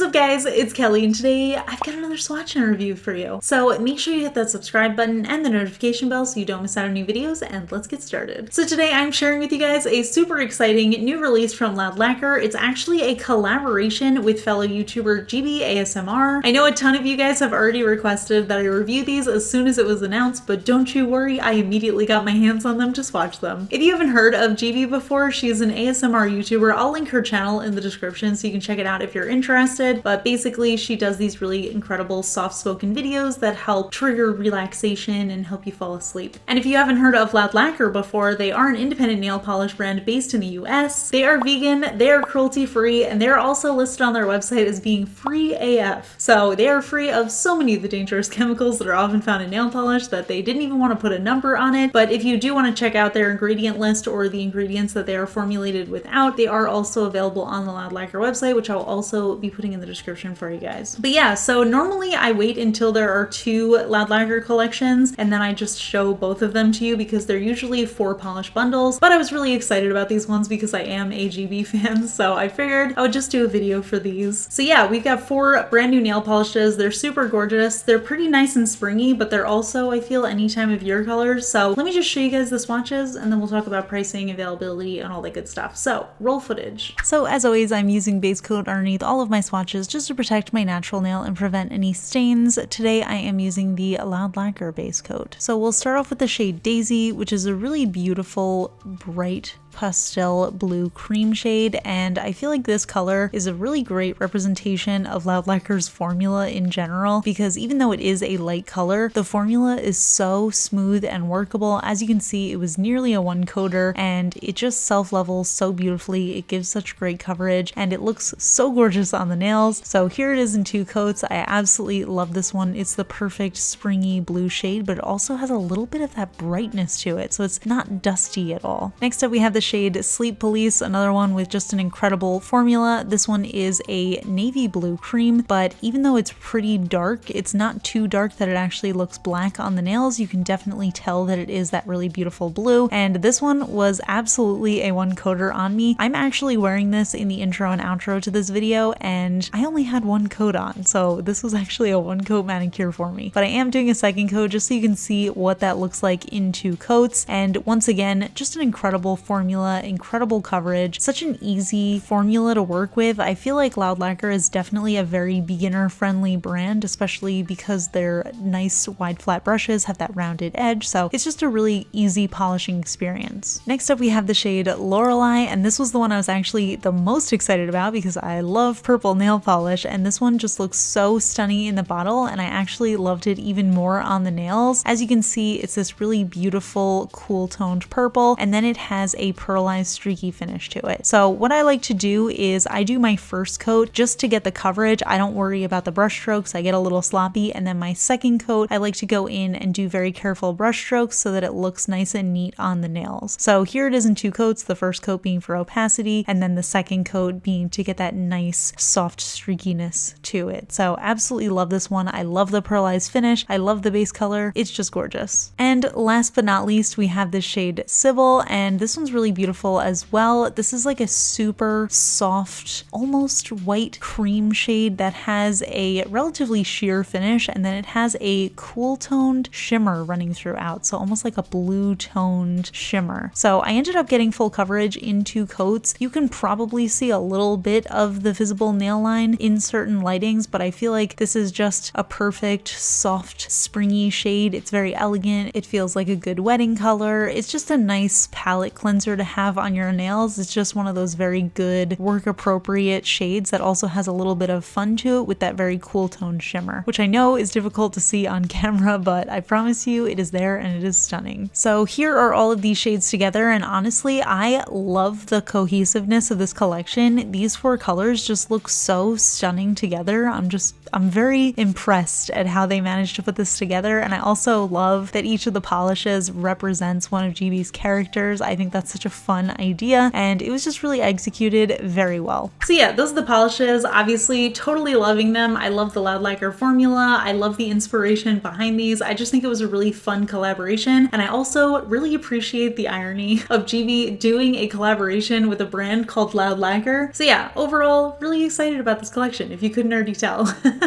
What's up guys, it's Kelly and today I've got another swatch review for you. So make sure you hit that subscribe button and the notification bell so you don't miss out on new videos, and let's get started. So today I'm sharing with you guys a super exciting new release from Loud Lacquer. It's actually a collaboration with fellow YouTuber Gibi ASMR. I know a ton of you guys have already requested that I review these as soon as it was announced, but don't you worry, I immediately got my hands on them to swatch them. If you haven't heard of Gibi before, she is an ASMR YouTuber. I'll link her channel in the description so you can check it out if you're interested, but basically she does these really incredible soft-spoken videos that help trigger relaxation and help you fall asleep. And if you haven't heard of Loud Lacquer before, they are an independent nail polish brand based in the US. They are vegan, they are cruelty-free, and they're also listed on their website as being free AF. So they are free of so many of the dangerous chemicals that are often found in nail polish that they didn't even want to put a number on it. But if you do want to check out their ingredient list or the ingredients that they are formulated without, they are also available on the Loud Lacquer website, which I'll also be putting in the description for you guys. But yeah, so normally I wait until there are two Loud Lacquer collections and then I just show both of them to you because they're usually 4 polish bundles, but I was really excited about these ones because I am a Gibi fan, so I figured I would just do a video for these. So yeah, we've got 4 brand new nail polishes. They're super gorgeous. They're pretty nice and springy, but they're also, I feel, any time of year colors. So let me just show you guys the swatches and then we'll talk about pricing, availability, and all that good stuff. So roll footage. So as always, I'm using base coat underneath all of my swatches just to protect my natural nail and prevent any stains. Today I am using the Loud Lacquer base coat. So we'll start off with the shade Daisy, which is a really beautiful, bright pastel blue cream shade, and I feel like this color is a really great representation of Loud Lacquer's formula in general, because even though it is a light color, the formula is so smooth and workable. As you can see, it was nearly a 1 coater and it just self-levels so beautifully. It gives such great coverage and it looks so gorgeous on the nails. So here it is in 2 coats. I absolutely love this one. It's the perfect springy blue shade, but it also has a little bit of that brightness to it, so it's not dusty at all. Next up we have the shade Sleep Police, another one with just an incredible formula. This one is a navy blue cream, but even though it's pretty dark, it's not too dark that it actually looks black on the nails. You can definitely tell that it is that really beautiful blue, and this one was absolutely a 1 coater on me. I'm actually wearing this in the intro and outro to this video, and I only had 1 coat on, so this was actually a 1 coat manicure for me. But I am doing a 2nd coat just so you can see what that looks like in 2 coats, and once again, just an incredible formula, incredible coverage, such an easy formula to work with. I feel like Loud Lacquer is definitely a very beginner friendly brand, especially because their nice wide flat brushes have that rounded edge, so it's just a really easy polishing experience. Next up we have the shade Lorelei, and this was the one I was actually the most excited about because I love purple nail polish, and this one just looks so stunning in the bottle, and I actually loved it even more on the nails. As you can see, it's this really beautiful cool toned purple, and then it has a pearlized streaky finish to it. So what I like to do is I do my 1st coat just to get the coverage. I don't worry about the brush strokes. I get a little sloppy, and then my 2nd coat I like to go in and do very careful brush strokes so that it looks nice and neat on the nails. So here it is in 2 coats, the 1st coat being for opacity and then the 2nd coat being to get that nice soft streakiness to it. So absolutely love this one. I love the pearlized finish. I love the base color. It's just gorgeous. And last but not least, we have the shade SYBIL, and this one's really beautiful as well. This is like a super soft, almost white cream shade that has a relatively sheer finish, and then it has a cool toned shimmer running throughout, so almost like a blue toned shimmer. So I ended up getting full coverage in 2 coats. You can probably see a little bit of the visible nail line in certain lightings, but I feel like this is just a perfect soft springy shade. It's very elegant. It feels like a good wedding color. It's just a nice palette cleanser to have on your nails. It's just one of those very good work appropriate shades that also has a little bit of fun to it with that very cool toned shimmer, which I know is difficult to see on camera, but I promise you it is there and it is stunning. So here are all of these shades together, and honestly I love the cohesiveness of this collection. These 4 colors just look so stunning together. I'm very impressed at how they managed to put this together, and I also love that each of the polishes represents one of Gibi's characters. I think that's such a a fun idea, and it was just really executed very well. So yeah, those are the polishes. Obviously, totally loving them. I love the Loud Lacquer formula. I love the inspiration behind these. I just think it was a really fun collaboration, and I also really appreciate the irony of Gibi doing a collaboration with a brand called Loud Lacquer. So yeah, overall, really excited about this collection, if you couldn't already tell.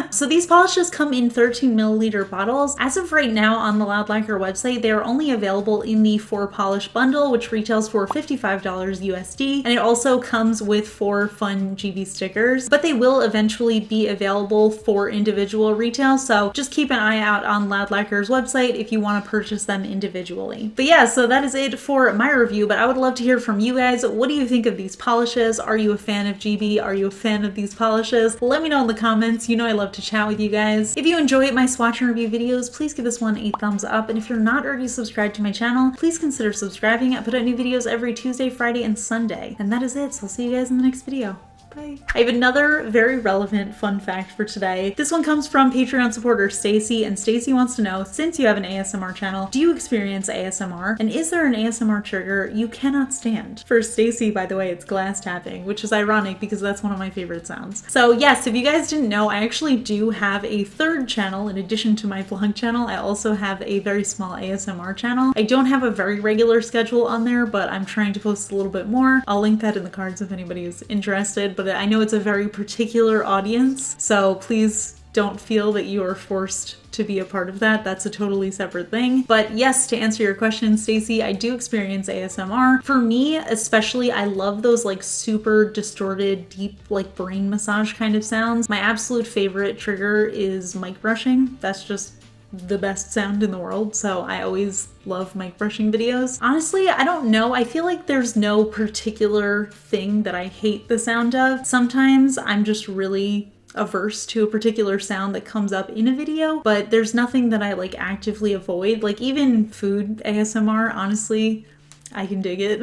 So these polishes come in 13 milliliter bottles. As of right now on the Loud Lacquer website, they are only available in the 4 polish bundle, which retails for $55 USD, and it also comes with 4 fun Gibi stickers, but they will eventually be available for individual retail, so just keep an eye out on Loud Lacquer's website if you want to purchase them individually. But yeah, so that is it for my review, but I would love to hear from you guys. What do you think of these polishes? Are you a fan of Gibi? Are you a fan of these polishes? Let me know in the comments. You know I love to chat with you guys. If you enjoy my swatch and review videos, please give this one a thumbs up, and if you're not already subscribed to my channel, please consider subscribing. I put out new videos every Tuesday, Friday, and Sunday. And that is it, so I'll see you guys in the next video. Bye. I have another very relevant fun fact for today. This one comes from Patreon supporter Stacy, and Stacy wants to know, since you have an ASMR channel, do you experience ASMR? And is there an ASMR trigger you cannot stand? For Stacy, by the way, it's glass tapping, which is ironic because that's one of my favorite sounds. So yes, if you guys didn't know, I actually do have a third channel in addition to my vlog channel. I also have a very small ASMR channel. I don't have a very regular schedule on there, but I'm trying to post a little bit more. I'll link that in the cards if anybody is interested, but I know it's a very particular audience, so please don't feel that you are forced to be a part of that. That's a totally separate thing. But yes, to answer your question, Stacy, I do experience ASMR. For me, especially, I love those like super distorted, deep, like brain massage kind of sounds. My absolute favorite trigger is mic brushing. That's just the best sound in the world, so I always love mic brushing videos. Honestly, I don't know. I feel like there's no particular thing that I hate the sound of. Sometimes I'm just really averse to a particular sound that comes up in a video, but there's nothing that I like actively avoid. Like even food ASMR, honestly, I can dig it.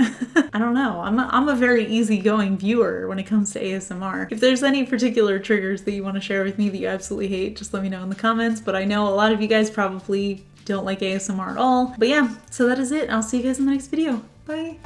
I don't know. I'm a very easygoing viewer when it comes to ASMR. If there's any particular triggers that you want to share with me that you absolutely hate, just let me know in the comments. But I know a lot of you guys probably don't like ASMR at all. But yeah, so that is it. I'll see you guys in the next video. Bye.